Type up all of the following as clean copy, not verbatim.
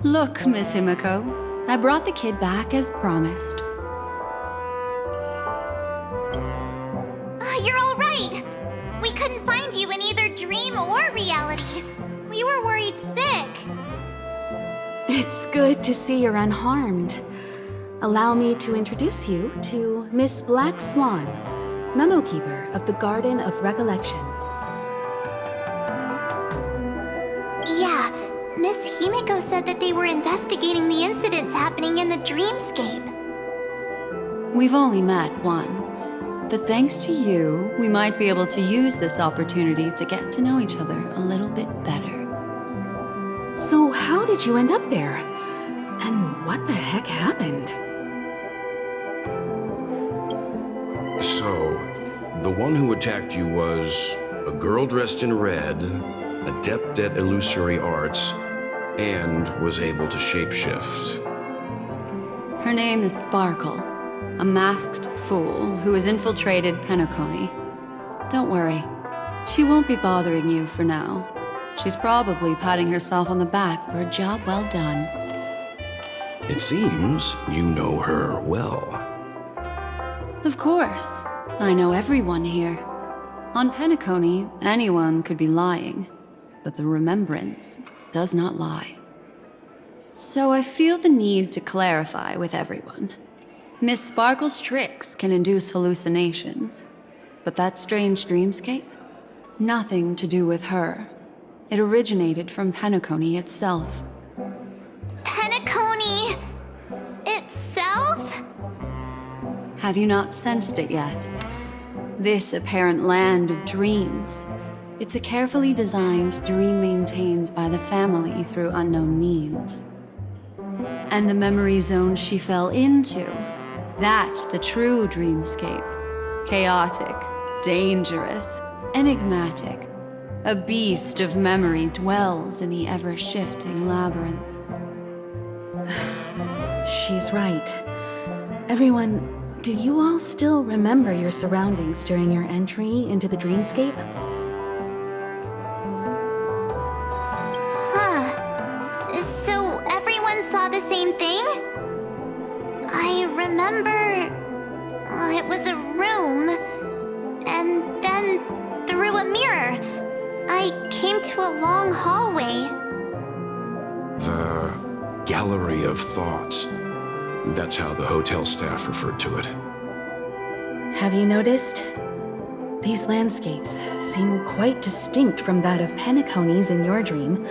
Look, Miss Himiko, I brought the kid back as promised. You're all right. We couldn't find you in either dream or reality. We were worried sick. It's good to see you're unharmed. Allow me to introduce you to Miss Black Swan, Memo Keeper of the Garden of Recollection. Yeah, Miss Himiko said that they were investigating the incidents happening in the dreamscape. We've only met once, but thanks to you, we might be able to use this opportunity to get to know each other a little bit better. So how did you end up there? And what the heck happened? So, the one who attacked you was a girl dressed in red, adept at illusory arts, and was able to shapeshift. Her name is Sparkle, a masked fool who has infiltrated Penacony. Don't worry, she won't be bothering you for now. She's probably patting herself on the back for a job well done. It seems you know her well. Of course, I know everyone here. On Penacony, anyone could be lying, but the remembrance does not lie. So I feel the need to clarify with everyone. Miss Sparkle's tricks can induce hallucinations, but that strange dreamscape? Nothing to do with her. It originated from Penacony itself. Penacony itself? Have you not sensed it yet? This apparent land of dreams. It's a carefully designed dream maintained by the family through unknown means. And the memory zone she fell into, that's the true dreamscape. Chaotic, dangerous, enigmatic. A beast of memory dwells in the ever-shifting labyrinth. She's right. Everyone, do you all still remember your surroundings during your entry into the dreamscape? Huh. So everyone saw the same thing? I remember... it was a room. And then, through a mirror, I came to a long hallway. The Gallery of Thoughts. That's how the hotel staff referred to it. Have you noticed? These landscapes seem quite distinct from that of Penacony's in your dream,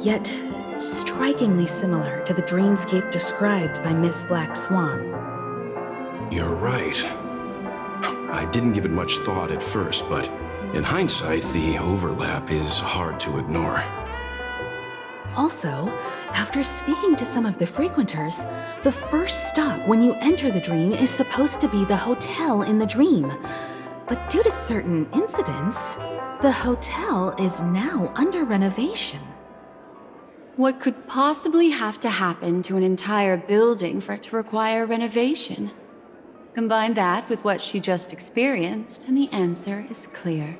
yet strikingly similar to the dreamscape described by Miss Black Swan. You're right. I didn't give it much thought at first, but in hindsight, the overlap is hard to ignore. Also, after speaking to some of the frequenters, the first stop when you enter the dream is supposed to be the hotel in the dream. But due to certain incidents, the hotel is now under renovation. What could possibly have to happen to an entire building for it to require renovation? Combine that with what she just experienced, and the answer is clear.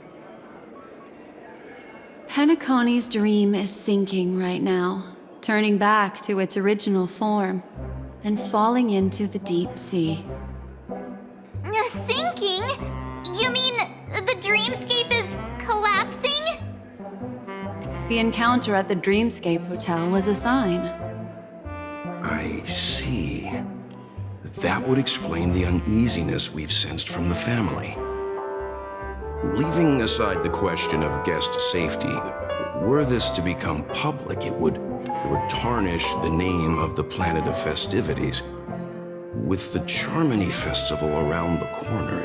Penacony's dream is sinking right now, turning back to its original form, and falling into the deep sea. Sinking? You mean the dreamscape is collapsing? The encounter at the Dreamscape Hotel was a sign. I see. That would explain the uneasiness we've sensed from the family. Leaving aside the question of guest safety, were this to become public, it would tarnish the name of the planet of festivities. With the Charmony Festival around the corner,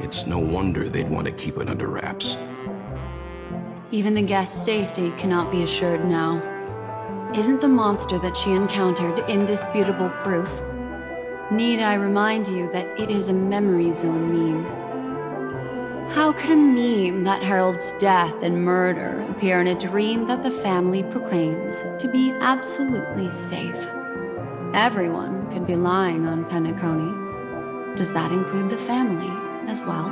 it's no wonder they'd want to keep it under wraps. Even the guest's safety cannot be assured now. Isn't the monster that she encountered indisputable proof? Need I remind you that it is a memory zone meme? How could a meme that heralds death and murder appear in a dream that the family proclaims to be absolutely safe? Everyone could be lying on Penacony. Does that include the family as well?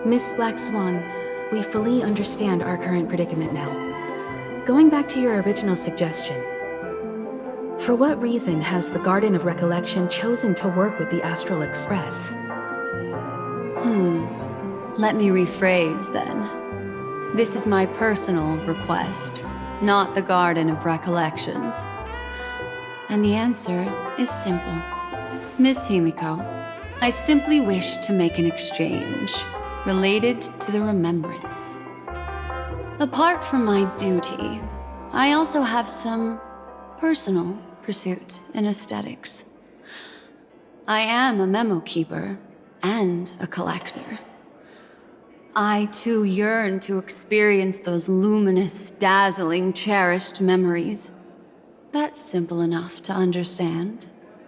Miss Black Swan, we fully understand our current predicament now. Going back to your original suggestion, for what reason has the Garden of Recollection chosen to work with the Astral Express? Let me rephrase then. This is my personal request, not the Garden of Recollections. And the answer is simple. Miss Himiko, I simply wish to make an exchange related to the remembrance. Apart from my duty, I also have some personal pursuit in aesthetics. I am a memo keeper and a collector. I too yearn to experience those luminous, dazzling, cherished memories. That's simple enough to understand,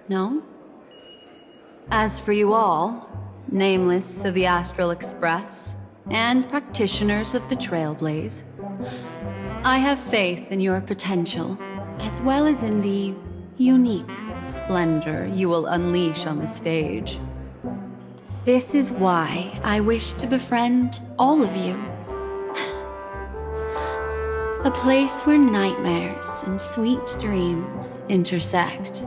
no? As for you all, nameless of the Astral Express, and practitioners of the Trailblaze, I have faith in your potential, as well as in the unique splendor you will unleash on the stage. This is why I wish to befriend all of you. A place where nightmares and sweet dreams intersect.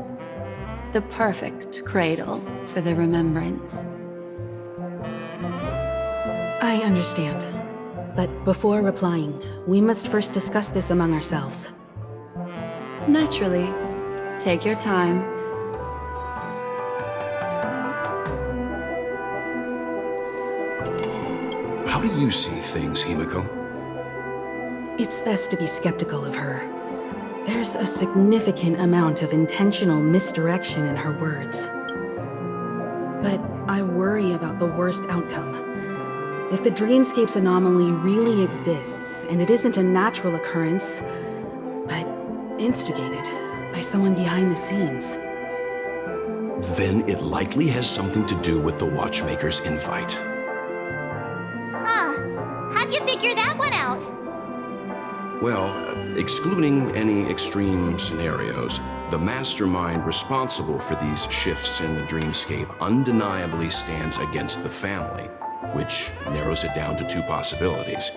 The perfect cradle for the remembrance. I understand. But before replying, we must first discuss this among ourselves. Naturally. Take your time. How do you see things, Himiko? It's best to be skeptical of her. There's a significant amount of intentional misdirection in her words. But I worry about the worst outcome. If the dreamscape's anomaly really exists, and it isn't a natural occurrence, but instigated by someone behind the scenes, Then it likely has something to do with the Watchmaker's invite. Huh. How'd you figure that one out? Well, excluding any extreme scenarios, the mastermind responsible for these shifts in the dreamscape undeniably stands against the family, which narrows it down to two possibilities.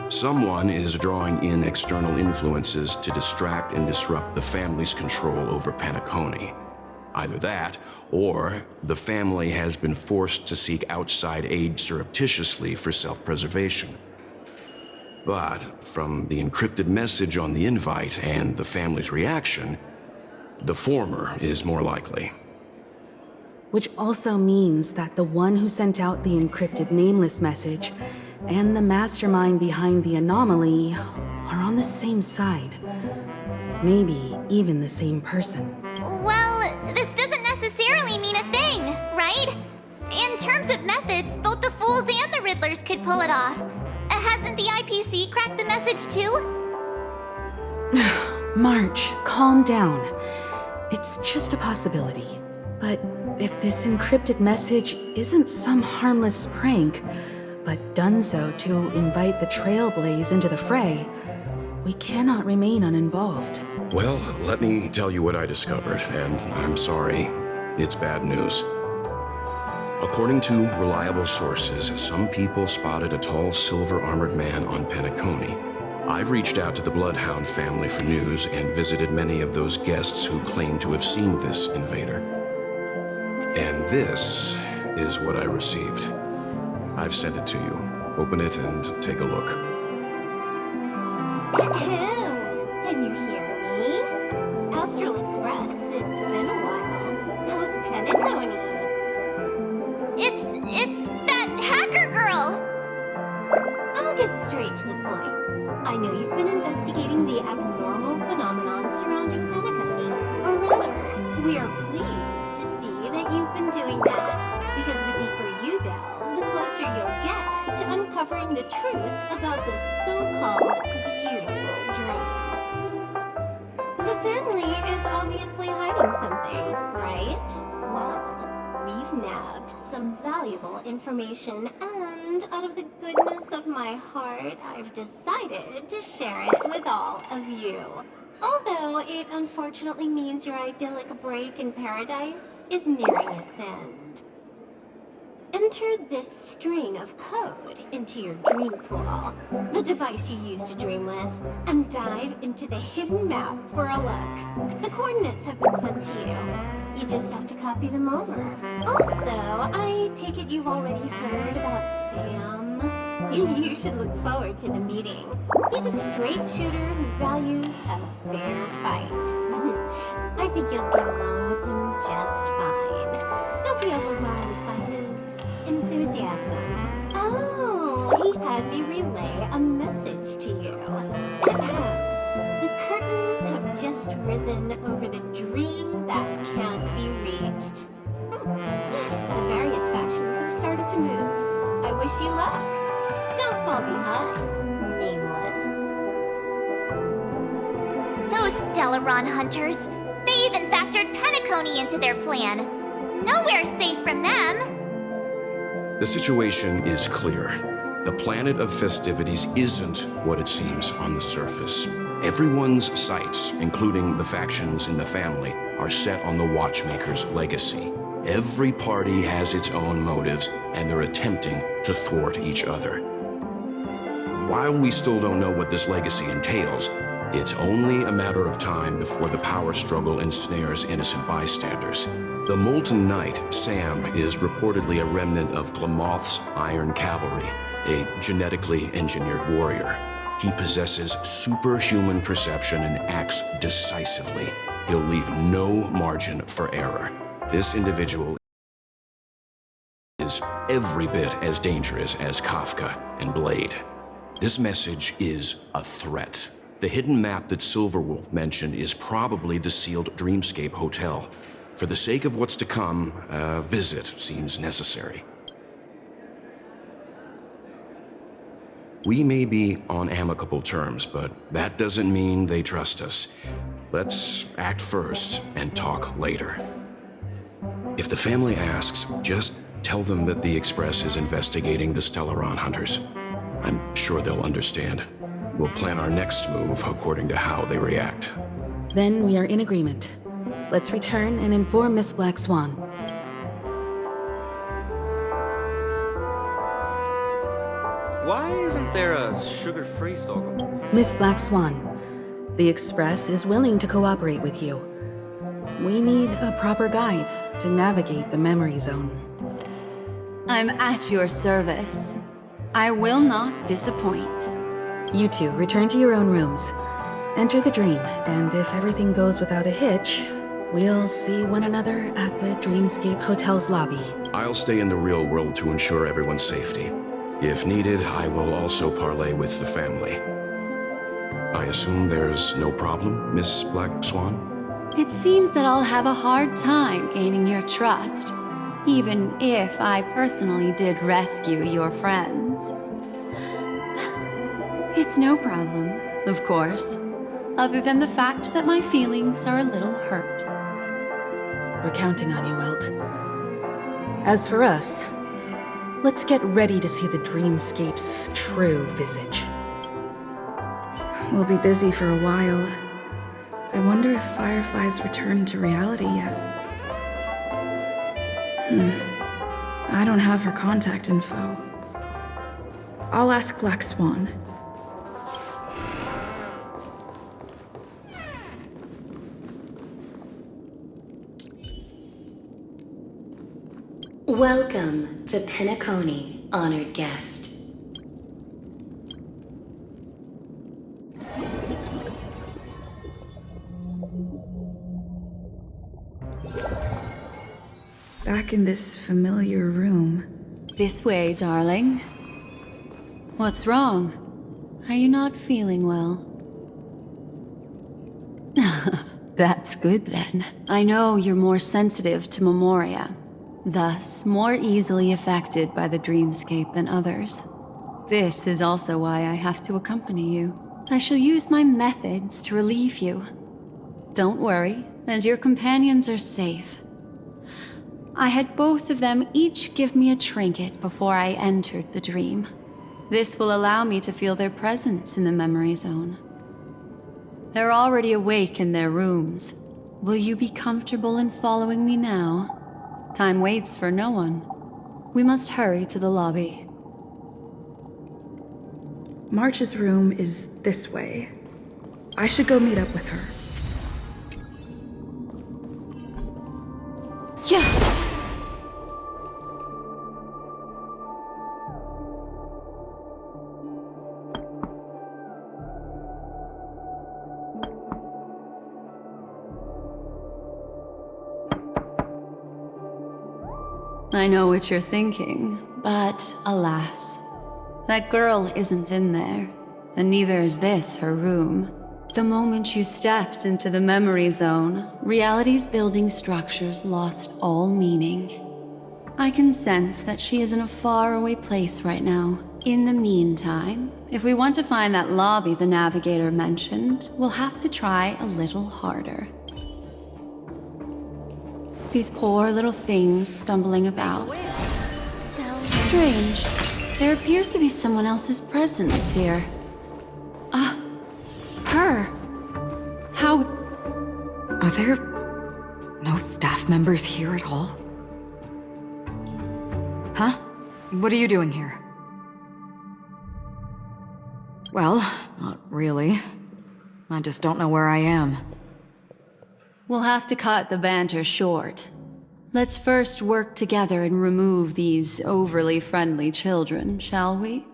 Someone is drawing in external influences to distract and disrupt the family's control over Penacony. Either that, or the family has been forced to seek outside aid surreptitiously for self-preservation. But from the encrypted message on the invite and the family's reaction, the former is more likely. which also means that the one who sent out the encrypted nameless message and the mastermind behind the anomaly are on the same side. Maybe even the same person. Well, this doesn't necessarily mean a thing, right? In terms of methods, both the Fools and the Riddlers could pull it off. Hasn't the IPC cracked the message too? March, calm down. It's just a possibility. But if this encrypted message isn't some harmless prank, but done so to invite the Trailblaze into the fray, we cannot remain uninvolved. Well, let me tell you what I discovered, and I'm sorry, it's bad news. According to reliable sources, some people spotted a tall silver-armored man on Penacony. I've reached out to the Bloodhound family for news and visited many of those guests who claim to have seen this invader. And this is what I received. I've sent it to you. Open it and take a look. Can you hear me? Astral Express, it's been a while. How's Penacony? It's that hacker girl! I'll get straight to the point. I know you've been investigating the abnormal phenomenon surrounding Penacony. Or rather, we are pleased to see that you've been doing that, because the deeper you delve, the closer you'll get to uncovering the truth about this so-called beautiful dream. The family is obviously hiding something, right? Well, we've nabbed some valuable information, and out of the goodness of my heart, I've decided to share it with all of you. Although it unfortunately means your idyllic break in paradise is nearing its end. Enter this string of code into your dream pool, the device you use to dream with, and dive into the hidden map for a look. The coordinates have been sent to you. You just have to copy them over. Also, I take it you've already heard about Sam. You should look forward to the meeting. He's a straight shooter who values a fair fight. I think you'll get along with him just fine. Don't be overwhelmed by his enthusiasm. Oh, he had me relay a message to you. The curtains have just risen over the dream that can't be reached. The various factions have started to move. I wish you luck. Don't fall behind, nameless. Those Stellaron hunters, they even factored Penacony into their plan. Nowhere safe from them. The situation is clear. The planet of festivities isn't what it seems on the surface. Everyone's sights, including the factions in the family, are set on the Watchmaker's legacy. Every party has its own motives, and they're attempting to thwart each other. While we still don't know what this legacy entails, it's only a matter of time before the power struggle ensnares innocent bystanders. The Molten Knight, Sam, is reportedly a remnant of Glamoth's Iron Cavalry, a genetically engineered warrior. He possesses superhuman perception and acts decisively. He'll leave no margin for error. This individual is every bit as dangerous as Kafka and Blade. This message is a threat. The hidden map that Silverwolf mentioned is probably the sealed Dreamscape Hotel. For the sake of what's to come, a visit seems necessary. We may be on amicable terms, but that doesn't mean they trust us. Let's act first and talk later. If the family asks, just tell them that the Express is investigating the Stellaron hunters. I'm sure they'll understand. We'll plan our next move according to how they react. Then we are in agreement. Let's return and inform Miss Black Swan. Why isn't there a sugar-free sorghum? Miss Black Swan, the Express is willing to cooperate with you. We need a proper guide to navigate the memory zone. I'm at your service. I will not disappoint. You two return to your own rooms. Enter the dream, and if everything goes without a hitch, we'll see one another at the Dreamscape Hotel's lobby. I'll stay in the real world to ensure everyone's safety. If needed, I will also parley with the family. I assume there's no problem, Miss Black Swan? It seems that I'll have a hard time gaining your trust, even if I personally did rescue your friends. It's no problem, of course, other than the fact that my feelings are a little hurt. We're counting on you, Welt. As for us, let's get ready to see the Dreamscape's true visage. We'll be busy for a while. I wonder if Firefly's returned to reality yet. I don't have her contact info. I'll ask Black Swan. Welcome to Penacony, honored guest. Back in this familiar room. This way, darling. What's wrong? Are you not feeling well? That's good then. I know you're more sensitive to Memoria, thus more easily affected by the dreamscape than others. This is also why I have to accompany you. I shall use my methods to relieve you. Don't worry, as your companions are safe. I had both of them each give me a trinket before I entered the dream. This will allow me to feel their presence in the memory zone. They're already awake in their rooms. Will you be comfortable in following me now? Time waits for no one. We must hurry to the lobby. March's room is this way. I should go meet up with her. Yeah. I know what you're thinking, but alas, that girl isn't in there, and neither is this her room. The moment you stepped into the memory zone, reality's building structures lost all meaning. I can sense that she is in a faraway place right now. In the meantime, if we want to find that lobby the navigator mentioned, we'll have to try a little harder. These poor little things stumbling about. Strange. There appears to be someone else's presence here. Her. How... Are there no staff members here at all? Huh? What are you doing here? Well, not really. I just don't know where I am. We'll have to cut the banter short. Let's first work together and remove these overly friendly children, shall we?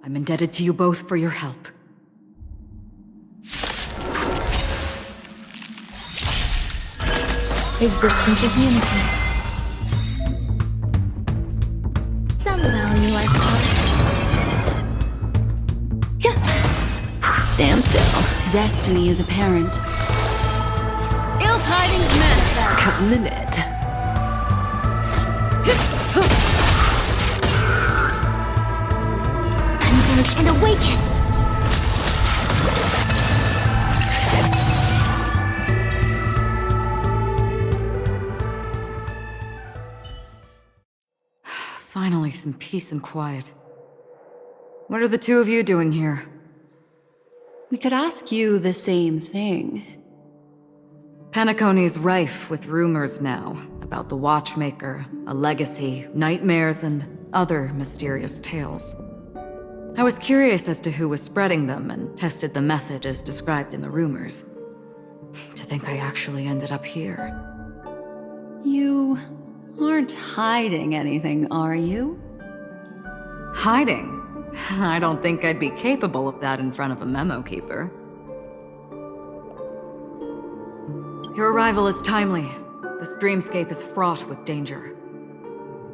I'm indebted to you both for your help. Existence is unity. Some value, I suppose. Stand still. Destiny is apparent. Ill tidings manifest. Cut in the net. Converge and awaken! Finally, some peace and quiet. What are the two of you doing here? We could ask you the same thing. Penacony's rife with rumors now about the Watchmaker, a legacy, nightmares, and other mysterious tales. I was curious as to who was spreading them and tested the method as described in the rumors. To think I actually ended up here. You aren't hiding anything, are you? Hiding? I don't think I'd be capable of that in front of a memo keeper. Your arrival is timely. This dreamscape is fraught with danger.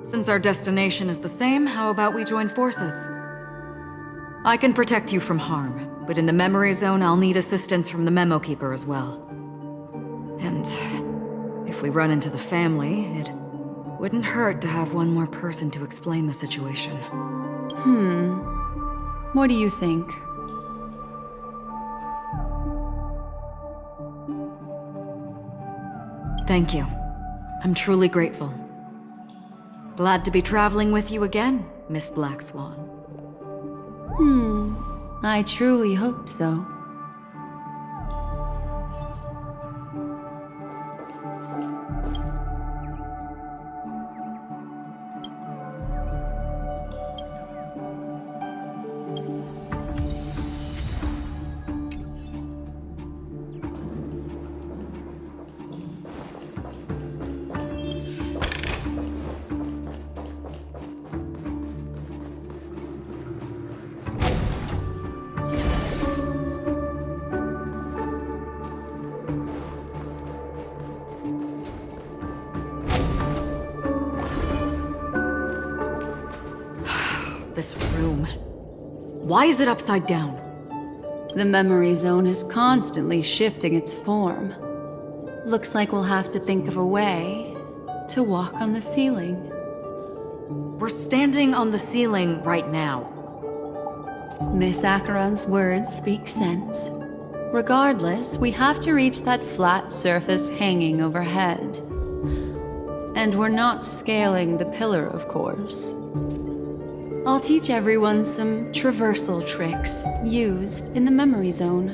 Since our destination is the same, how about we join forces? I can protect you from harm, but in the memory zone I'll need assistance from the memo keeper as well. And if we run into the family, it wouldn't hurt to have one more person to explain the situation. What do you think? Thank you. I'm truly grateful. Glad to be traveling with you again, Miss Black Swan. I truly hope so. This room. Why is it upside down? The memory zone is constantly shifting its form. Looks like we'll have to think of a way to walk on the ceiling. We're standing on the ceiling right now. Miss Acheron's words speak sense. Regardless, we have to reach that flat surface hanging overhead. And we're not scaling the pillar, of course. I'll teach everyone some traversal tricks used in the memory zone.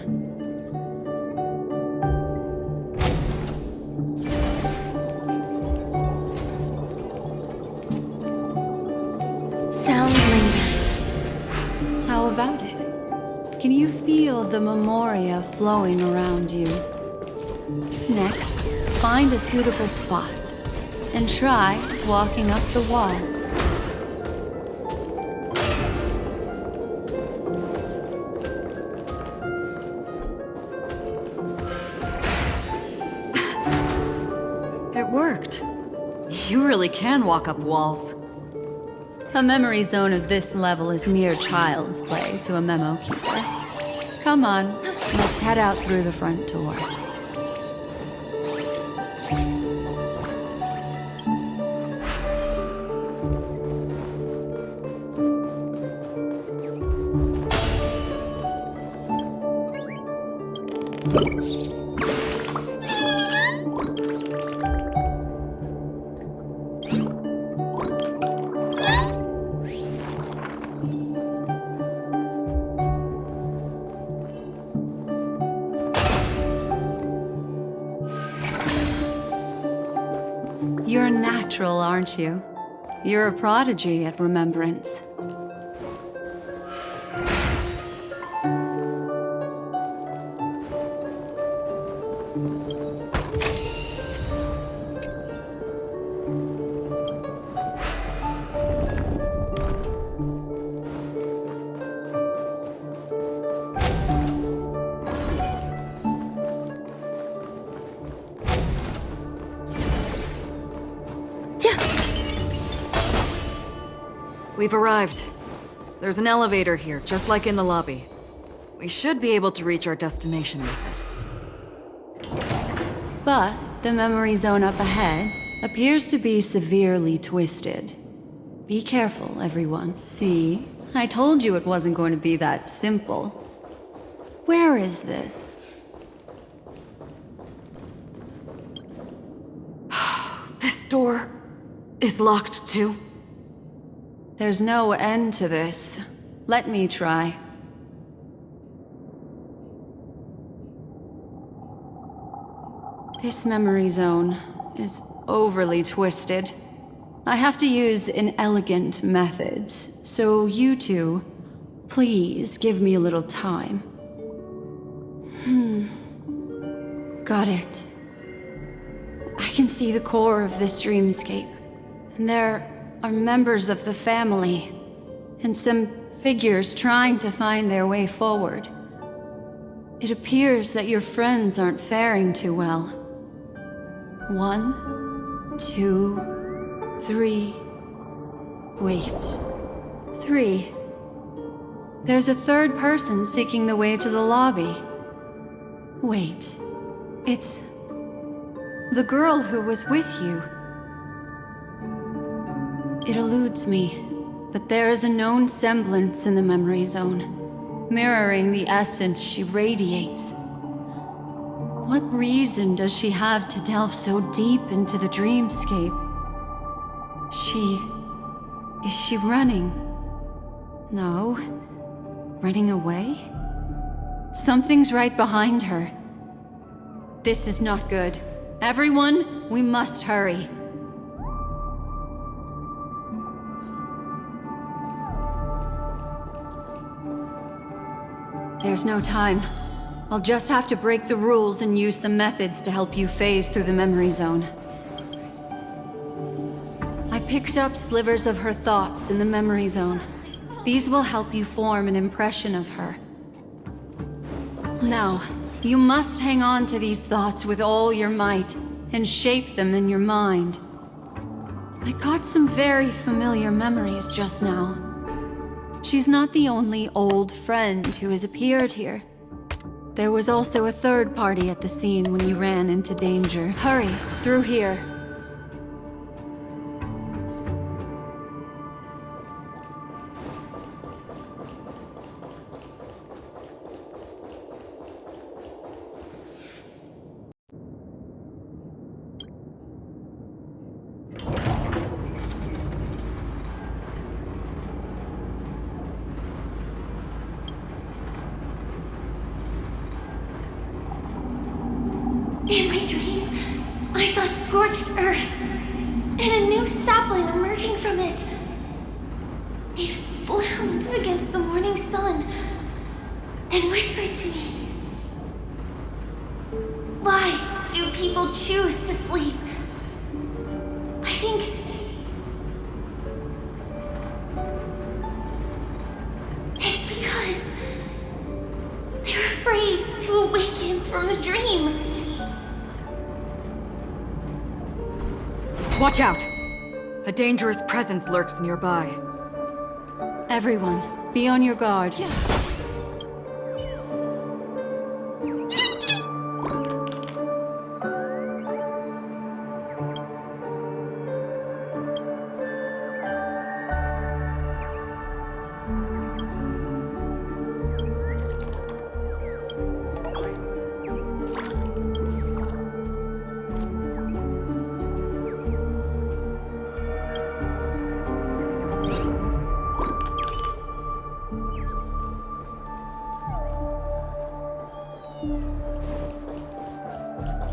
Feel the memoria flowing around you. Next, find a suitable spot and try walking up the wall. It worked. You really can walk up walls. A memory zone of this level is mere child's play to a memo keeper. Come on, let's head out through the front door. You're natural, aren't you? You're a prodigy at remembrance. We've arrived. There's an elevator here, just like in the lobby. We should be able to reach our destination with it. But the memory zone up ahead appears to be severely twisted. Be careful, everyone. See? I told you it wasn't going to be that simple. Where is this? This door is locked too. There's no end to this. Let me try. This memory zone is overly twisted. I have to use inelegant methods, so you two, please give me a little time. Got it. I can see the core of this dreamscape, and there are members of the family, and some figures trying to find their way forward. It appears that your friends aren't faring too well. 1, 2, 3. Wait. 3. There's a third person seeking the way to the lobby. Wait. It's the girl who was with you. It eludes me, but there is a known semblance in the memory zone, mirroring the essence she radiates. What reason does she have to delve so deep into the dreamscape? Is she running? No. Running away? Something's right behind her. This is not good. Everyone, we must hurry. There's no time. I'll just have to break the rules and use some methods to help you phase through the memory zone. I picked up slivers of her thoughts in the memory zone. These will help you form an impression of her. Now, you must hang on to these thoughts with all your might and shape them in your mind. I got some very familiar memories just now. She's not the only old friend who has appeared here. There was also a third party at the scene when you ran into danger. Hurry, through here. In my dream, I saw scorched earth, and a new sapling emerging from it. It bloomed against the morning sun, and whispered to me. Why do people choose to sleep? I think it's because they're afraid to awaken from the dream. Watch out! A dangerous presence lurks nearby. Everyone, be on your guard.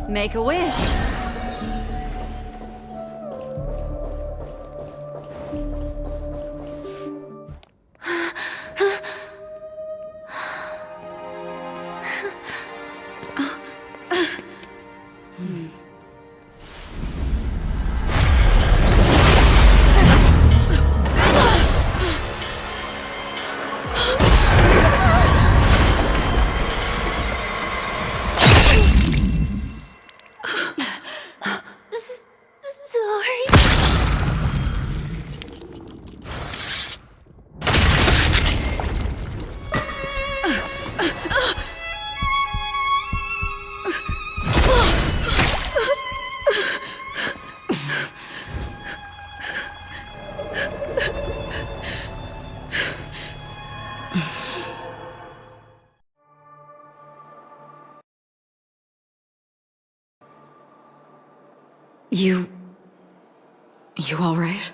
Make a wish. You all right?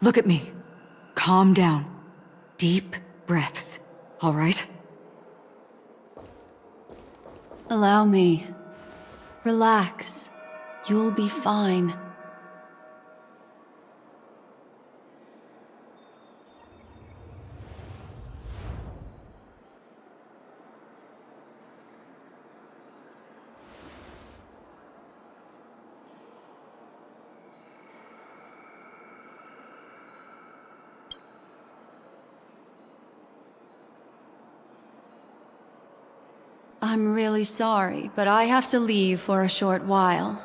Look at me. Calm down. Deep breaths, all right? Allow me. Relax. You'll be fine. I'm really sorry, but I have to leave for a short while.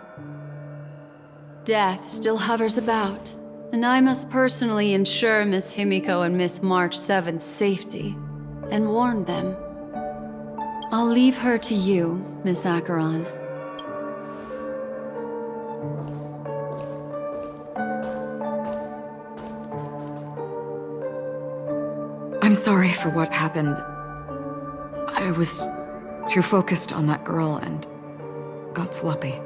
Death still hovers about, and I must personally ensure Miss Himiko and Miss March 7th's safety, and warn them. I'll leave her to you, Miss Acheron. I'm sorry for what happened. I was too focused on that girl and got sloppy.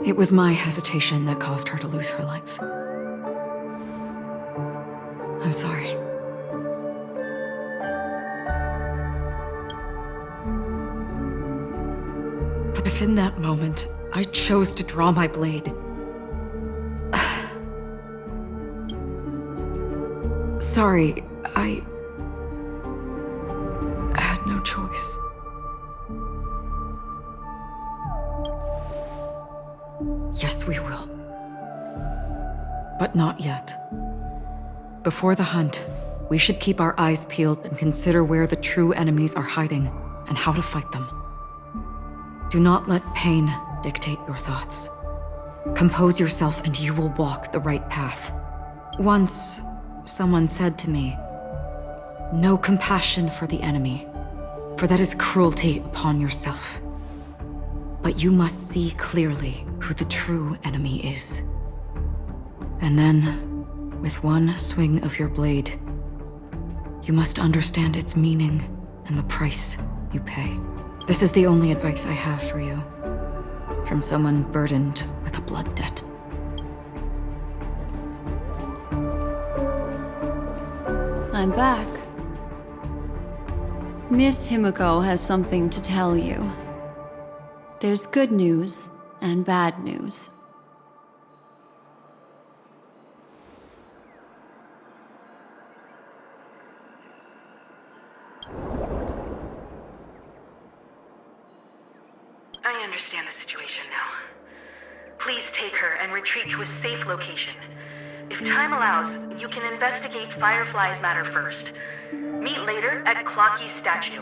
It was my hesitation that caused her to lose her life. I'm sorry. But if in that moment I chose to draw my blade, sorry, I had no choice. Yes, we will. But not yet. Before the hunt, we should keep our eyes peeled and consider where the true enemies are hiding and how to fight them. Do not let pain dictate your thoughts. Compose yourself and you will walk the right path. Once, someone said to me, "No compassion for the enemy, for that is cruelty upon yourself. But you must see clearly who the true enemy is. And then, with one swing of your blade, you must understand its meaning and the price you pay." This is the only advice I have for you, from someone burdened with a blood debt. I'm back. Miss Himiko has something to tell you. There's good news and bad news. understand the situation now. Please take her and retreat to a safe location. If time allows, you can investigate Firefly's matter first. Meet later at Clocky's statue.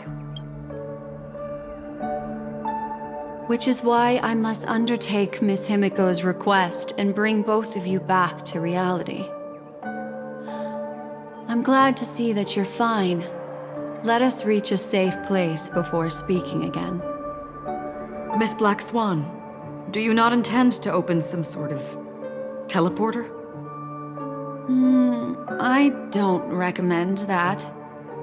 Which is why I must undertake Miss Himiko's request and bring both of you back to reality. I'm glad to see that you're fine. Let us reach a safe place before speaking again. Miss Black Swan, do you not intend to open some sort of teleporter? I don't recommend that.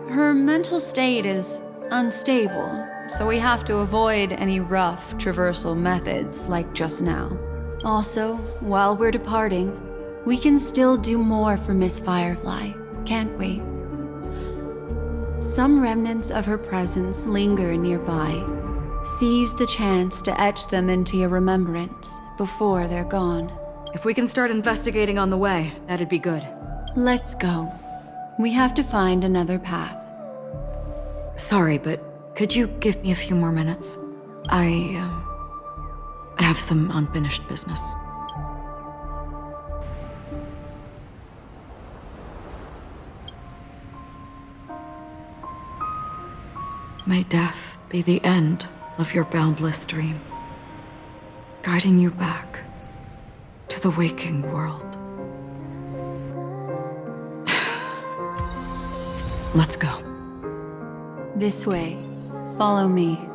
Her mental state is unstable, so we have to avoid any rough traversal methods like just now. Also, while we're departing, we can still do more for Miss Firefly, can't we? Some remnants of her presence linger nearby. Seize the chance to etch them into your remembrance before they're gone. If we can start investigating on the way, that'd be good. Let's go. We have to find another path. Sorry, but could you give me a few more minutes? I have some unfinished business. May death be the end of your boundless dream, guiding you back to the waking world. Let's go. This way. Follow me.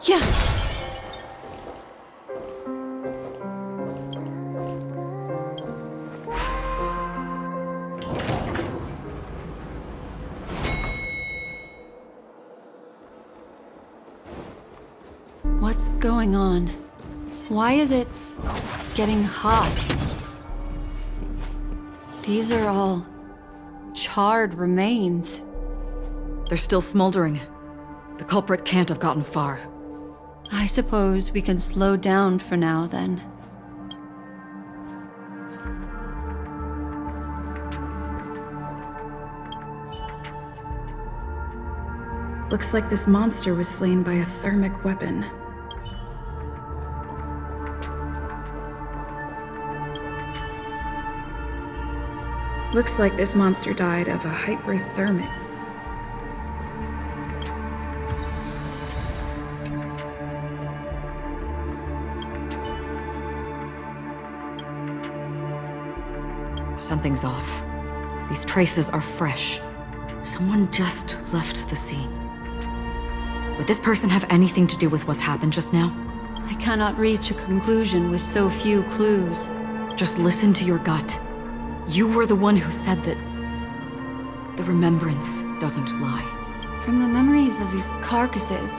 Yeah. What's going on? Why is it getting hot? These are all charred remains. They're still smoldering. The culprit can't have gotten far. I suppose we can slow down for now, then. Looks like this monster was slain by a thermic weapon. Looks like this monster died of a hyperthermic. Something's off. These traces are fresh. Someone just left the scene. Would this person have anything to do with what's happened just now? I cannot reach a conclusion with so few clues. Just listen to your gut. You were the one who said that the remembrance doesn't lie. From the memories of these carcasses,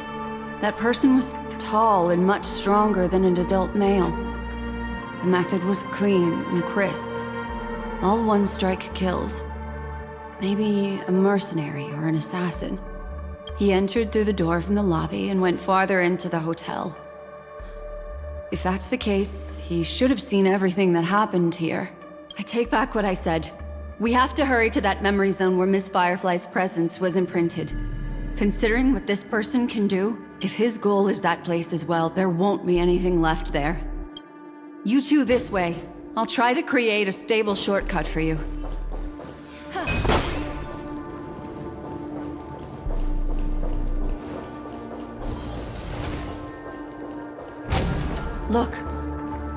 that person was tall and much stronger than an adult male. The method was clean and crisp. All one-strike kills. Maybe a mercenary or an assassin. He entered through the door from the lobby and went farther into the hotel. If that's the case, he should have seen everything that happened here. I take back what I said. We have to hurry to that memory zone where Miss Firefly's presence was imprinted. Considering what this person can do, if his goal is that place as well, there won't be anything left there. You two this way. I'll try to create a stable shortcut for you. Look.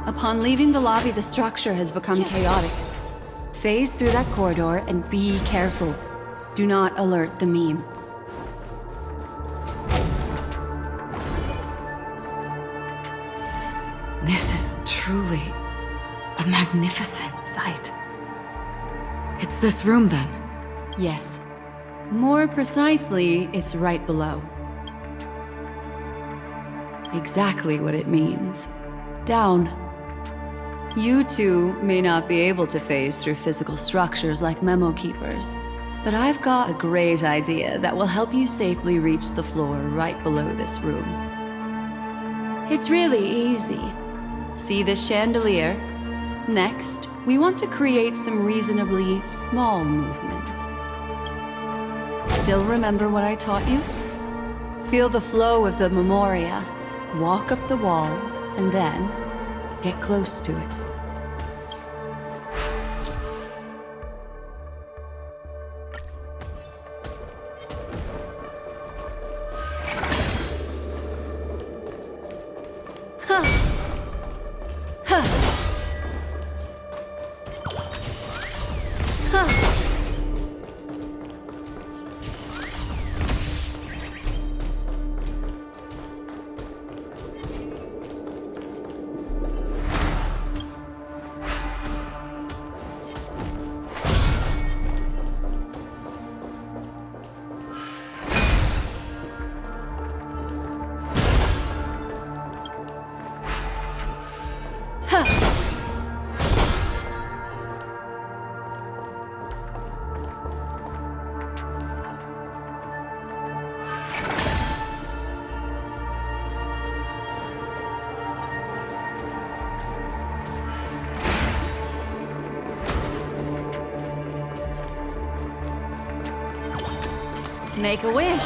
Upon leaving the lobby, the structure has become chaotic. Phase through that corridor and be careful. Do not alert the meme. This is truly a magnificent sight. It's this room, then? Yes. More precisely, it's right below. Exactly what it means. Down. You two may not be able to phase through physical structures like memo keepers, but I've got a great idea that will help you safely reach the floor right below this room. It's really easy. See this chandelier? Next, we want to create some reasonably small movements. Still remember what I taught you? Feel the flow of the memoria, walk up the wall, and then get close to it. Make a wish.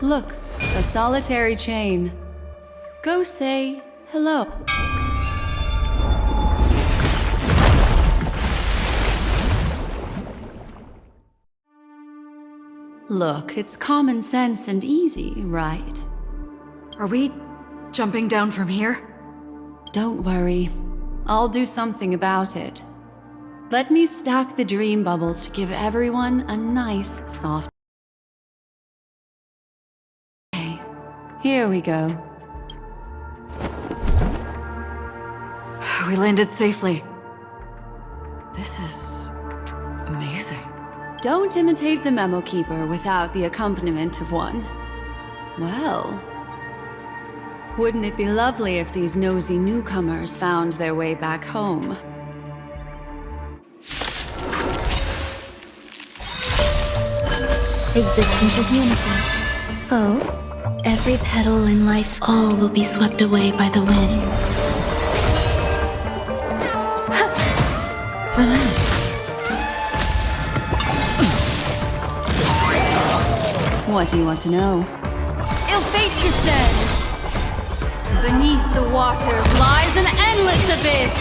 Look, a solitary chain. Go say hello. Look, it's common sense and easy, right? Are we jumping down from here? Don't worry. I'll do something about it. Let me stack the dream bubbles to give everyone a nice, soft... Okay, here we go. We landed safely. This is amazing. Don't imitate the memo keeper without the accompaniment of one. Well, wouldn't it be lovely if these nosy newcomers found their way back home? Existence is unison. Oh, every petal in life's all will be swept away by the wind. Relax. What do you want to know? Ill fate descends! Beneath the waters lies an endless abyss!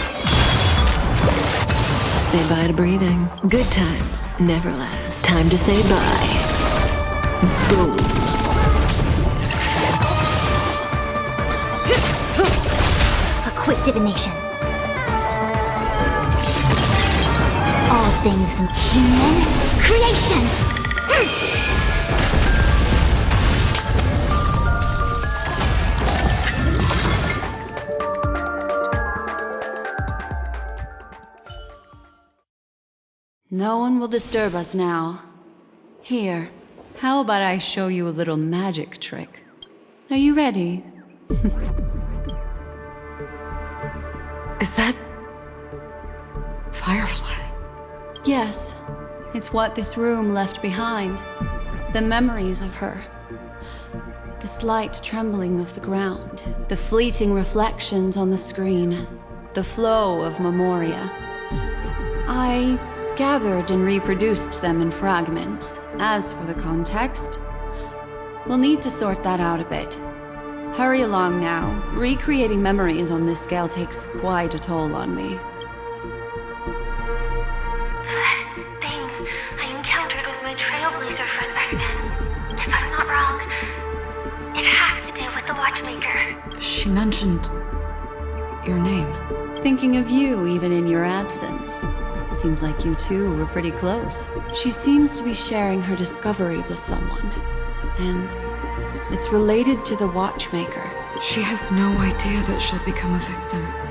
Say bye to breathing. Good times never last. Time to say bye. Boom. A quick divination. All things human creations! No one will disturb us now. Here, how about I show you a little magic trick? Are you ready? Is that... Firefly? Yes, it's what this room left behind. The memories of her. The slight trembling of the ground. The fleeting reflections on the screen. The flow of memoria. I gathered and reproduced them in fragments. As for the context, we'll need to sort that out a bit. Hurry along now. Recreating memories on this scale takes quite a toll on me. That thing I encountered with my Trailblazer friend back then. If I'm not wrong, it has to do with the Watchmaker. She mentioned your name. Thinking of you even in your absence. Seems like you two were pretty close. She seems to be sharing her discovery with someone. And it's related to the Watchmaker. She has no idea that she'll become a victim.